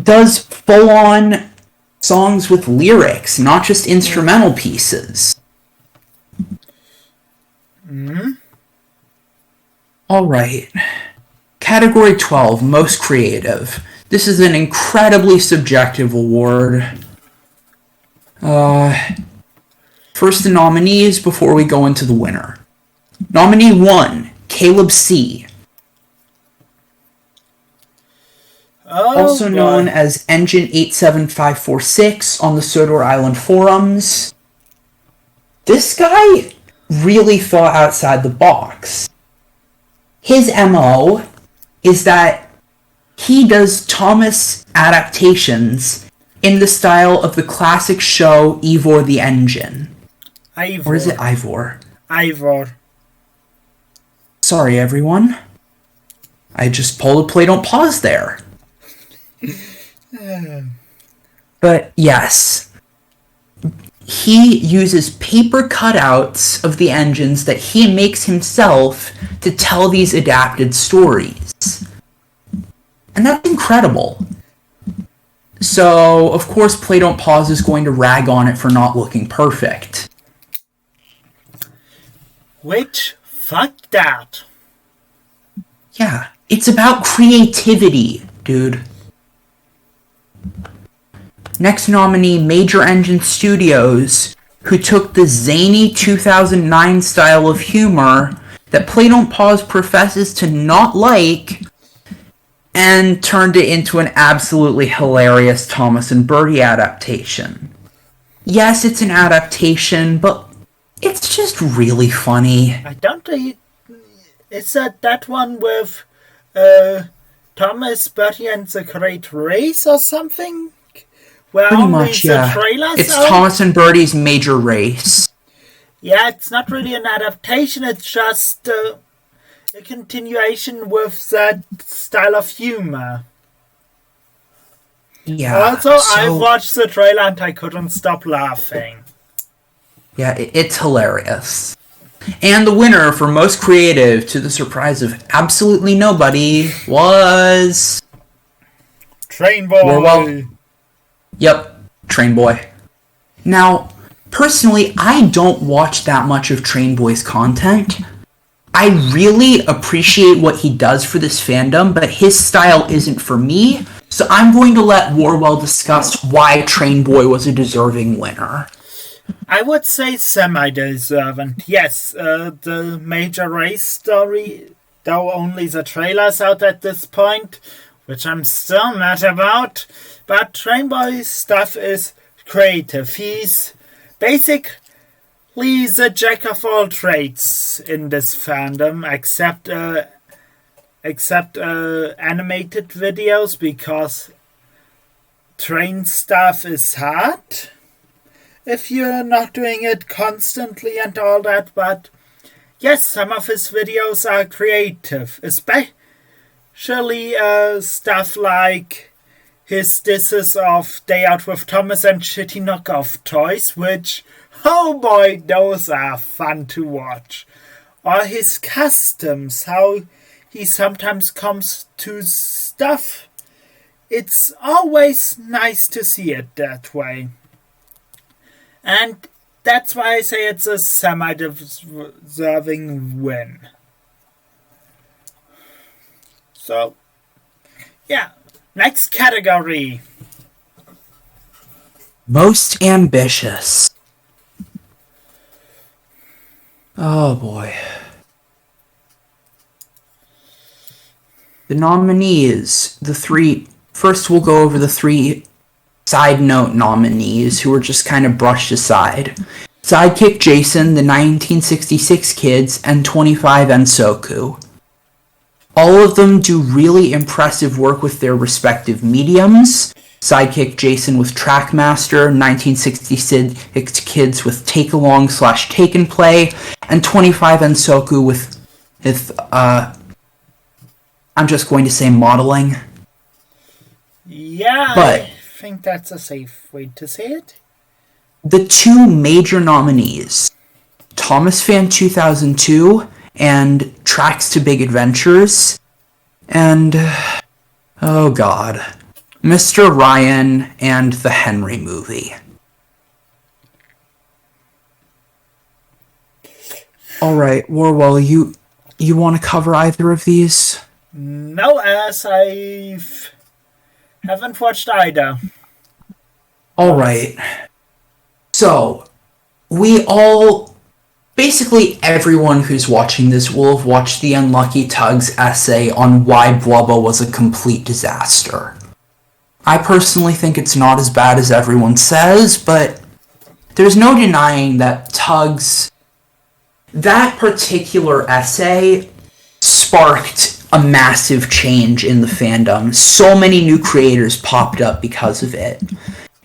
does full-on songs with lyrics, not just instrumental pieces. Alright. Category 12, Most Creative. This is an incredibly subjective award. First the nominees before we go into the winner. Nominee 1, Caleb C. Also known as Engine 87546 on the Sodor Island forums. This guy really thought outside the box. His MO is that he does Thomas adaptations in the style of the classic show Ivor the Engine. Ivor. Or is it Ivor? Ivor. Sorry, everyone. I just pulled a play don't pause there. But yes, he uses paper cutouts of the engines that he makes himself to tell these adapted stories. And that's incredible. So, of course, Play Don't Pause is going to rag on it for not looking perfect. Which, fuck that. Yeah, it's about creativity, dude. Next nominee, Major Engine Studios, who took the zany 2009 style of humor that Play Don't Pause professes to not like, and turned it into an absolutely hilarious Thomas and Bertie adaptation. Yes, it's an adaptation, but it's just really funny. I don't think... Is that one with Thomas, Bertie and the Great Race or something? Well, pretty much, yeah. It's out? Thomas and Bertie's Major Race. Yeah, it's not really an adaptation, it's just a continuation with that style of humor. Yeah. Also, I watched the trailer and I couldn't stop laughing. Yeah, it's hilarious. And the winner for Most Creative, to the surprise of absolutely nobody, was... Train Boy! Warwell. Yep, Train Boy. Now, personally, I don't watch that much of Train Boy's content. I really appreciate what he does for this fandom, but his style isn't for me, so I'm going to let Warwell discuss why Train Boy was a deserving winner. I would say semi-deserving. Yes, the Major Race story, though only the trailer's out at this point, which I'm still mad about, but Train Boy's stuff is creative. He's basically the jack of all trades in this fandom, except animated videos, because train stuff is hard if you're not doing it constantly and all that, but yes, some of his videos are creative, especially stuff like his disses of Day Out with Thomas and shitty knockoff toys, which, oh boy, those are fun to watch. Or his customs, how he sometimes comes to stuff. It's always nice to see it that way. And that's why I say it's a semi-deserving win. So, yeah. Next category. Most ambitious. Oh boy. The nominees, first we'll go over the three side note nominees who were just kind of brushed aside. Sidekick Jason, the 1966 Kids, and 25 Ensoku. All of them do really impressive work with their respective mediums. Sidekick Jason with Trackmaster, 1966 Kids with Take Along / Take and Play, and 25 Ensoku with I'm just going to say modeling. Yeah, but I think that's a safe way to say it. The two major nominees, Thomas Fan 2002 and Tracks to Big Adventures, and, oh god, Mr. Ryan and the Henry movie. Alright, Warwell, you want to cover either of these? No, as I haven't watched either. Alright. So, basically everyone who's watching this will have watched the Unlucky Tug's essay on why Blubba was a complete disaster. I personally think it's not as bad as everyone says, but there's no denying that that particular essay sparked a massive change in the fandom. So many new creators popped up because of it.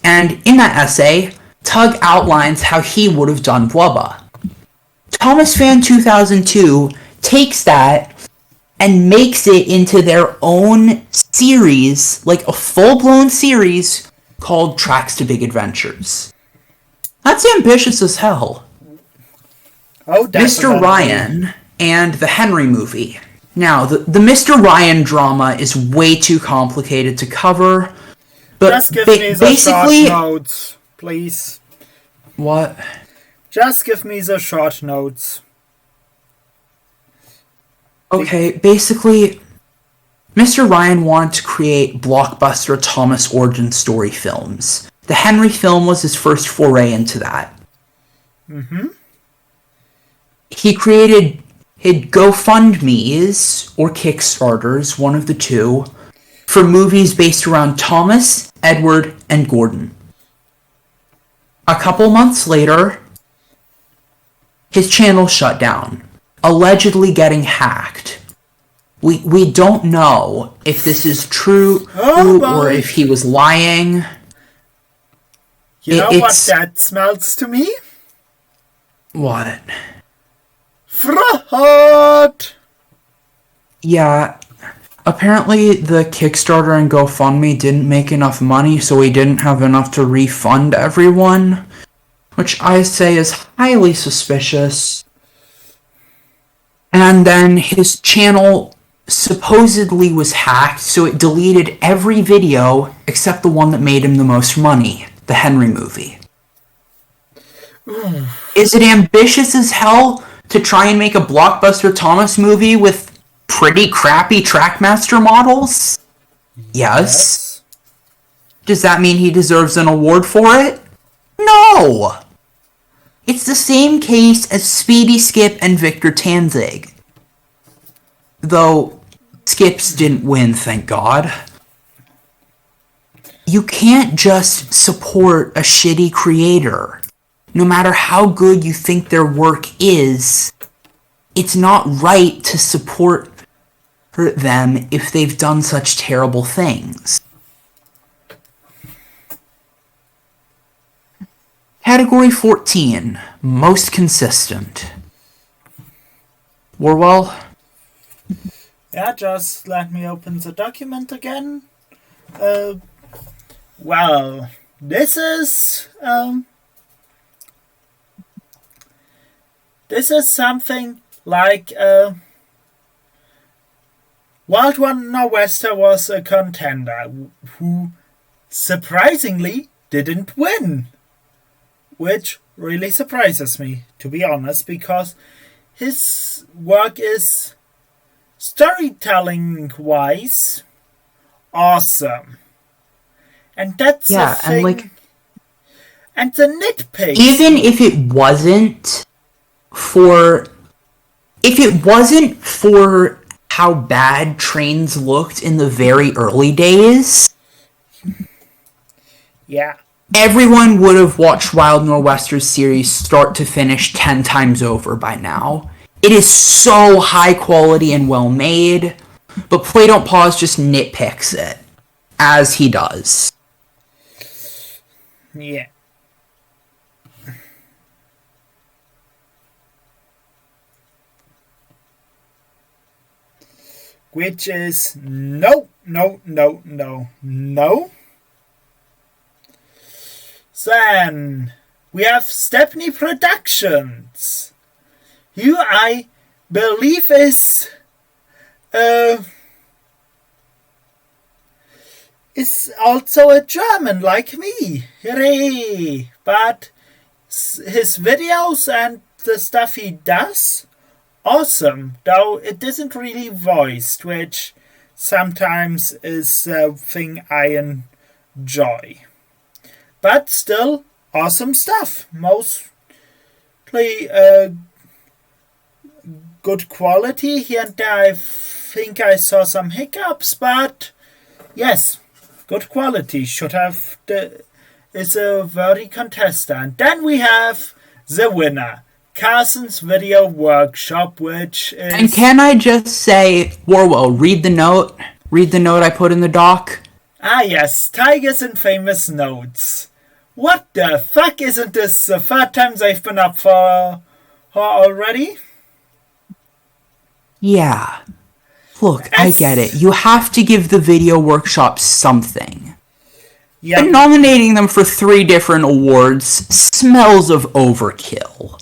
And in that essay, Tug outlines how he would have done Blubba. Thomas Fan 2002 takes that and makes it into their own series, like a full-blown series, called Tracks to Big Adventures. That's ambitious as hell. Oh, definitely. Mr. Ryan and the Henry movie. Now, the Mr. Ryan drama is way too complicated to cover, but just give me the short notes, please. What? Just give me the short notes. Okay, basically, Mr. Ryan wanted to create blockbuster Thomas origin story films. The Henry film was his first foray into that. Mm-hmm. He created GoFundMes, or Kickstarters, one of the two, for movies based around Thomas, Edward, and Gordon. A couple months later, his channel shut down, allegedly getting hacked. We don't know if this is true or if he was lying. You know what that smells to me? What? Fraud! Yeah, apparently the Kickstarter and GoFundMe didn't make enough money, so he didn't have enough to refund everyone, which I say is highly suspicious. And then his channel supposedly was hacked, so it deleted every video except the one that made him the most money, the Henry movie. Is it ambitious as hell to try and make a blockbuster Thomas movie with pretty crappy Trackmaster models? Yes. Does that mean he deserves an award for it? No! It's the same case as Speedy Skip and Victor Tanzig. Though Skips didn't win, thank God. You can't just support a shitty creator. No matter how good you think their work is, it's not right to support them if they've done such terrible things. Category 14, most consistent. Warwell? Yeah, just let me open the document again. Well, this is something like Wild One Nor'Wester was a contender who surprisingly didn't win. Which really surprises me, to be honest, because his work is storytelling-wise, awesome. And that's the thing. And the nitpick. Even if it wasn't for how bad trains looked in the very early days, yeah, everyone would have watched Wild Nor'Wester's series start to finish 10 times over by now. It is so high quality and well made, but Play Don't Pause just nitpicks it, as he does. Yeah. Which is no. Then we have Steamy Productions, who I believe is also a German like me. Hooray! But his videos and the stuff he does, awesome, though it isn't really voiced, which sometimes is a thing I enjoy. But still, awesome stuff. Mostly good quality. Here and there I think I saw some hiccups, but yes, good quality. Is a worthy contestant. Then we have the winner. Carson's Video Workshop, which is... And can I just say, Warwell, read the note? Read the note I put in the doc? Ah yes, Tigers and Famous Notes. What the fuck, isn't this the third time they've been up for her already? Yeah. Look, I get it. You have to give the video workshop something. Yeah. But nominating them for 3 different awards smells of overkill.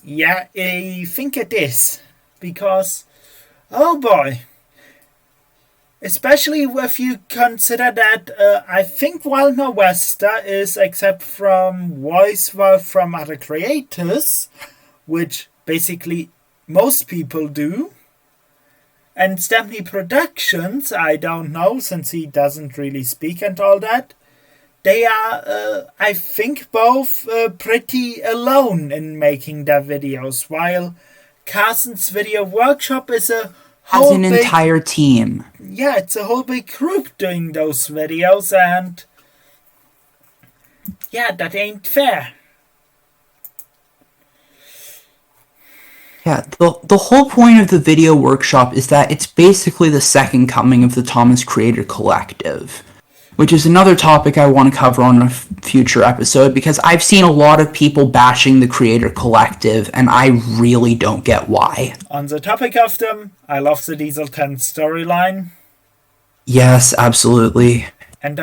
Yeah, I think it is. Because, oh boy. Especially if you consider that I think Wild Nor'Wester is, except from voice from other creators, which basically most people do, and Steamy Productions, I don't know, since he doesn't really speak and all that, they are, I think, both pretty alone in making their videos, while Carson's Video Workshop is as an entire team. Yeah, it's a whole big group doing those videos, and yeah, that ain't fair. Yeah, the whole point of the video workshop is that it's basically the second coming of the Thomas Creator Collective, which is another topic I want to cover on a future episode, because I've seen a lot of people bashing the Creator Collective, and I really don't get why. On the topic of them, I love the Diesel 10 storyline. Yes, absolutely. And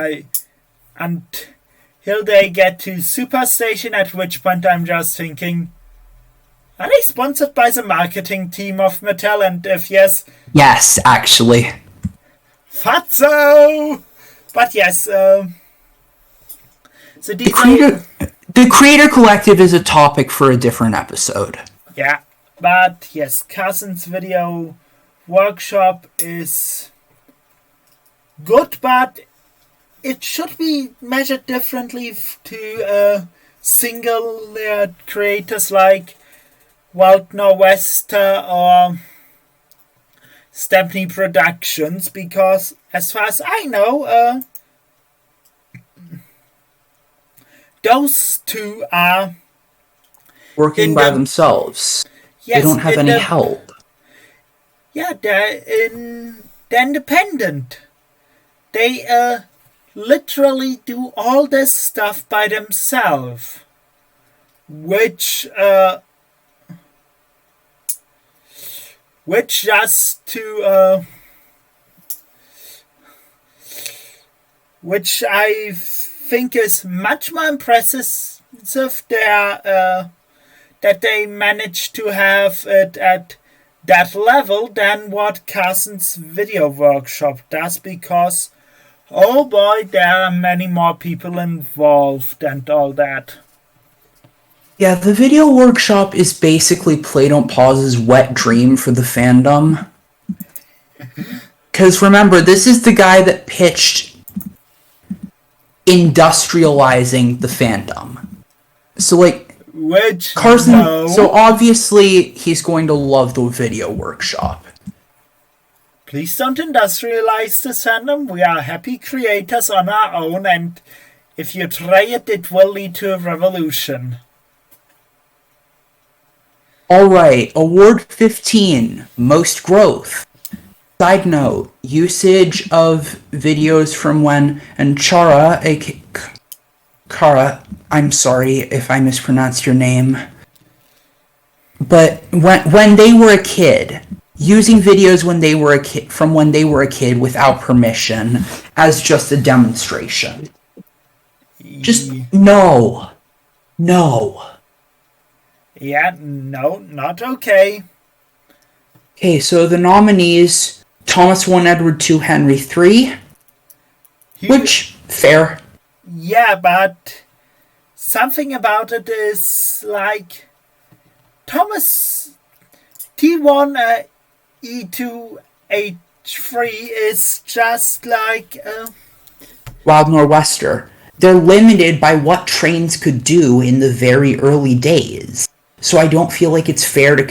here they get to Superstation, at which point I'm just thinking, are they sponsored by the marketing team of Mattel? And if yes... Yes, actually. Fatso! But yes, the Creator Collective is a topic for a different episode. Yeah, but yes, Carson's Video Workshop is good, but it should be measured differently to single creators like Wild Nor'Wester or Steamy Productions, because as far as I know, those two are working by themselves. Yes, they don't have any help. Yeah, they're independent. They literally do all this stuff by themselves, which just to which I think is much more impressive that they managed to have it at that level than what Carson's Video Workshop does, because oh boy, there are many more people involved and all that. Yeah, the video workshop is basically Play Don't Pause's wet dream for the fandom. Because remember, this is the guy that pitched industrializing the fandom. So, like, Which, Carson, no. so obviously he's going to love the video workshop. Please don't industrialize this fandom. We are happy creators on our own, and if you try it, it will lead to a revolution. Alright, Award 15, Most Growth. Side note, usage of videos from when, and Kara, I'm sorry if I mispronounced your name, but when they were a kid, using videos when they were a kid, from when they were a kid without permission, as just a demonstration. Just, no. Yeah, no, not okay. Okay, so the nominees, Thomas 1 Edward 2 Henry 3, which, fair. Yeah, but something about it is like Thomas T1 E2 H3 is just like Wild Nor'Wester. They're limited by what trains could do in the very early days. So I don't feel like it's fair to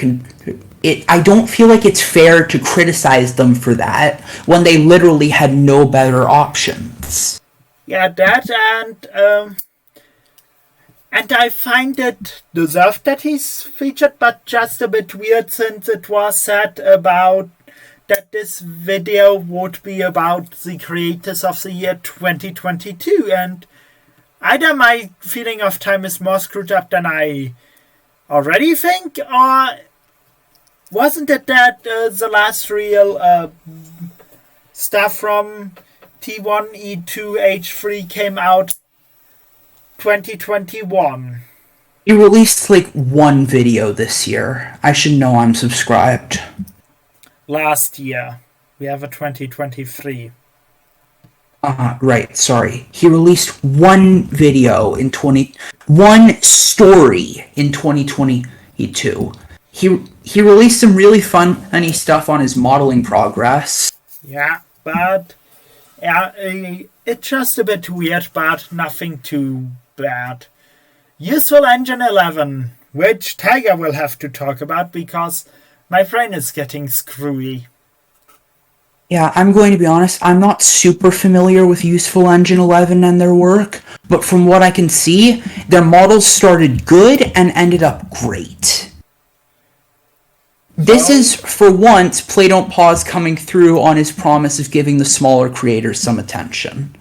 criticize them for that when they literally had no better options. Yeah, that and I find it deserved that he's featured, but just a bit weird since it was said about that this video would be about the creators of the year 2022, and either my feeling of time is more screwed up than I already think, or wasn't it that the last real stuff from T1 E2 H3 came out 2021? He released like one video this year. I should know I'm subscribed. Last year. We have a 2023. Right, sorry. He released one video in one story in 2022. He released some really funny stuff on his modeling progress. Yeah, but yeah, it's just a bit weird, but nothing too bad. Useful Engine 11, which Tiger will have to talk about because my brain is getting screwy. Yeah, I'm going to be honest, I'm not super familiar with Useful Engine 11 and their work, but from what I can see, their models started good and ended up great. This is, for once, Play Don't Pause coming through on his promise of giving the smaller creators some attention.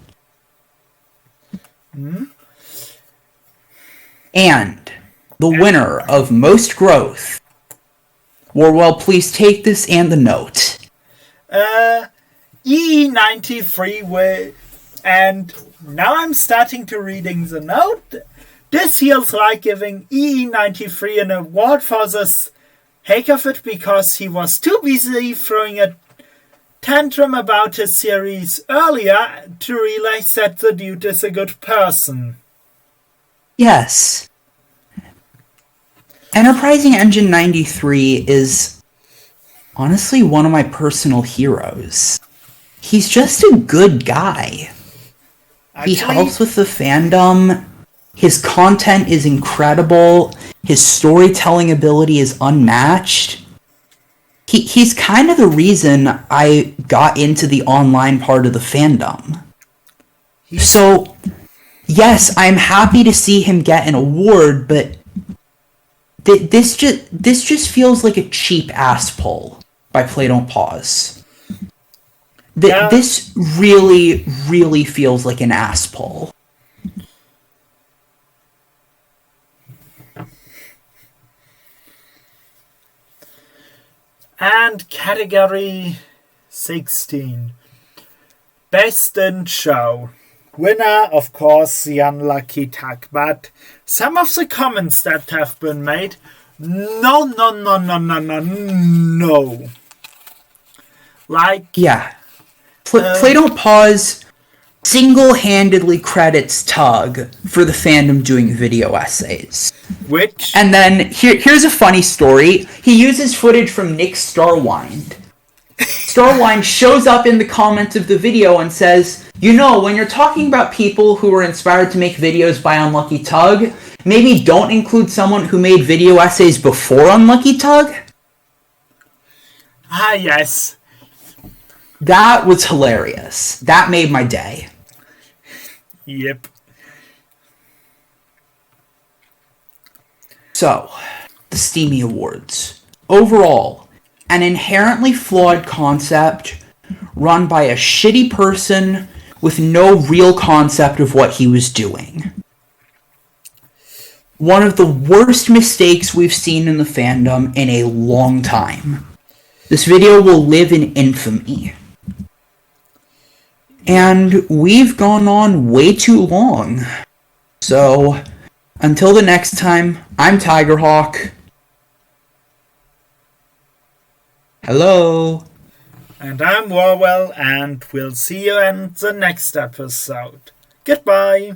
And the winner of Most Growth. Warwell, please take this and the note. EE93 and now I'm starting to reading the note. This feels like giving EE93 an award for this heck of it because he was too busy throwing a tantrum about his series earlier to realize that the dude is a good person. Yes. Enterprising Engine 93 is honestly one of my personal heroes. He's just a good guy. He helps with the fandom. His content is incredible. His storytelling ability is unmatched. He's kind of the reason I got into the online part of the fandom. So, yes, I'm happy to see him get an award, but this just feels like a cheap ass pull by Play Don't Pause. This really, really feels like an ass pull. And category 16. Best in Show. Winner, of course, the unlucky Tuck. But some of the comments that have been made, no. Like... Yeah. Play Don't Pause single-handedly credits Tug for the fandom doing video essays. Which? And then here's a funny story. He uses footage from Nick Starwind. Starwind shows up in the comments of the video and says, you know, when you're talking about people who were inspired to make videos by Unlucky Tug, maybe don't include someone who made video essays before Unlucky Tug? Ah, yes. That was hilarious. That made my day. Yep. So, the Steamy Awards. Overall, an inherently flawed concept run by a shitty person with no real concept of what he was doing. One of the worst mistakes we've seen in the fandom in a long time. This video will live in infamy. And we've gone on way too long. So, until the next time, I'm Tigerhawk. Hello. And I'm Warwell, and we'll see you in the next episode. Goodbye.